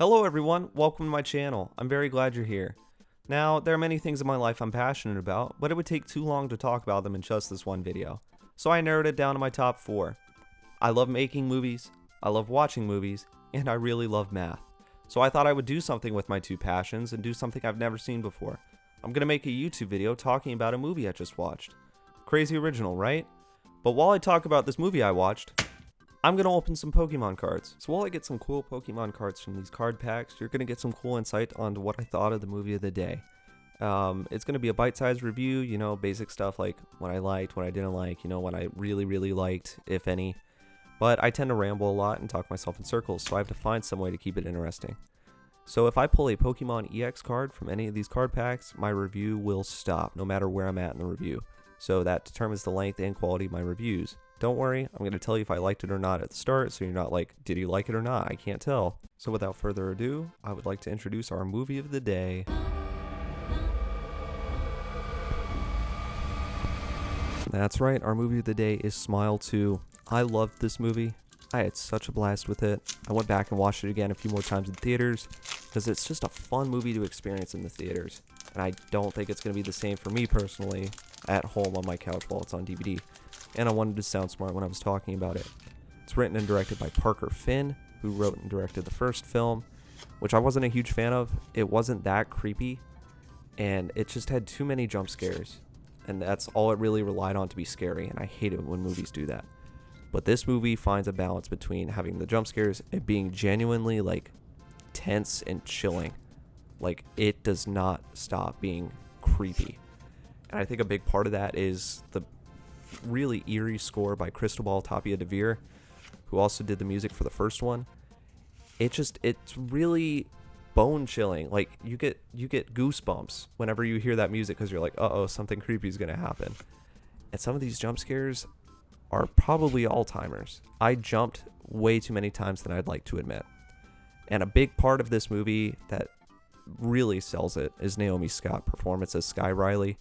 Hello everyone, welcome to my channel. I'm very glad you're here. Now, there are many things in my life I'm passionate about, but it would take too long to talk about them in just this one video. So I narrowed it down to my top 4. I love making movies, I love watching movies, and I really love math. So I thought I would do something with my two passions and do something I've never seen before. I'm gonna make a YouTube video talking about a movie I just watched. Crazy original, right? But while I talk about this movie I watched, I'm going to open some Pokemon cards. So while I get some cool Pokemon cards from these card packs, you're going to get some cool insight onto what I thought of the movie of the day. It's going to be a bite-sized review, basic stuff like what I liked, what I didn't like, what I really liked, if any. But I tend to ramble a lot and talk myself in circles, so I have to find some way to keep it interesting. So if I pull a Pokemon EX card from any of these card packs, my review will stop, no matter where I'm at in the review. So that determines the length and quality of my reviews. Don't worry, I'm going to tell you if I liked it or not at the start, so you're not like, did you like it or not? I can't tell. So without further ado, I would like to introduce our movie of the day. That's right, our movie of the day is Smile 2. I loved this movie. I had such a blast with it. I went back and watched it again a few more times in theaters, because it's just a fun movie to experience in the theaters. And I don't think it's going to be the same for me personally at home on my couch while it's on DVD. And I wanted to sound smart when I was talking about it. It's written and directed by Parker Finn, who wrote and directed the first film, which I wasn't a huge fan of. It wasn't that creepy, and it just had too many jump scares, and that's all it really relied on to be scary, and I hate it when movies do that. But this movie finds a balance between having the jump scares and being genuinely, tense and chilling. It does not stop being creepy. And I think a big part of that is the really eerie score by Cristobal Tapia de Veer, who also did the music for the first one. It's really bone chilling. You get goosebumps whenever you hear that music, because you're like, uh-oh, something creepy is gonna happen. And some of these jump scares are probably all-timers. I jumped way too many times than I'd like to admit. And a big part of this movie that really sells it is Naomi Scott's performance as Sky Riley.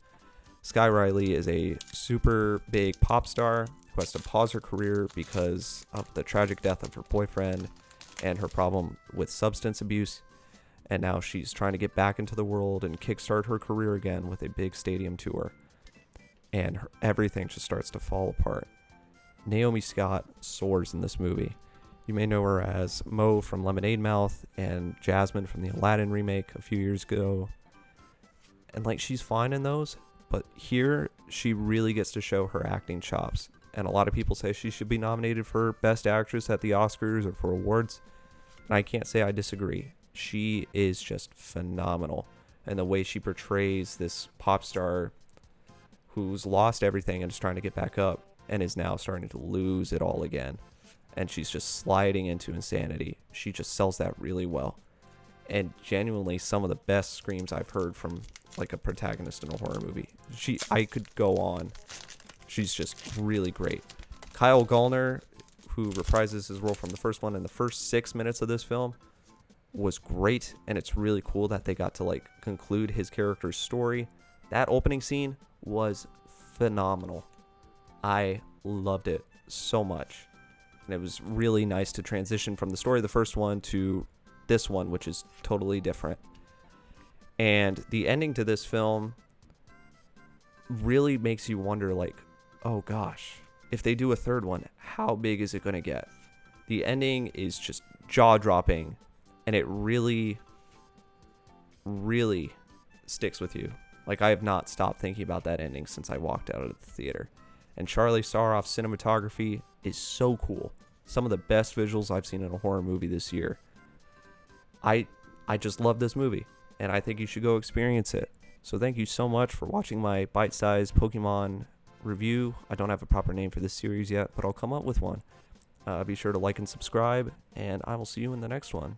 Sky Riley is a super big pop star who has to pause her career because of the tragic death of her boyfriend and her problem with substance abuse. And now she's trying to get back into the world and kickstart her career again with a big stadium tour. And everything just starts to fall apart. Naomi Scott soars in this movie. You may know her as Mo from Lemonade Mouth and Jasmine from the Aladdin remake a few years ago. And she's fine in those. But here, she really gets to show her acting chops. And a lot of people say she should be nominated for Best Actress at the Oscars or for awards. And I can't say I disagree. She is just phenomenal. And the way she portrays this pop star who's lost everything and is trying to get back up and is now starting to lose it all again. And she's just sliding into insanity. She just sells that really well. And genuinely some of the best screams I've heard from a protagonist in a horror movie. I could go on. She's just really great. Kyle Gallner, who reprises his role from the first one in the first 6 minutes of this film, was great, and it's really cool that they got to conclude his character's story. That opening scene was phenomenal. I loved it so much. And it was really nice to transition from the story of the first one to this one, which is totally different. And the ending to this film really makes you wonder, oh gosh, if they do a third one, how big is it going to get? The ending is just jaw-dropping, and it really sticks with you. I have not stopped thinking about that ending since I walked out of the theater. And Charlie Saroff's cinematography is so cool. Some of the best visuals I've seen in a horror movie this year. I just love this movie, and I think you should go experience it. So thank you so much for watching my bite-sized Pokemon review. I don't have a proper name for this series yet, but I'll come up with one. Be sure to like and subscribe, and I will see you in the next one.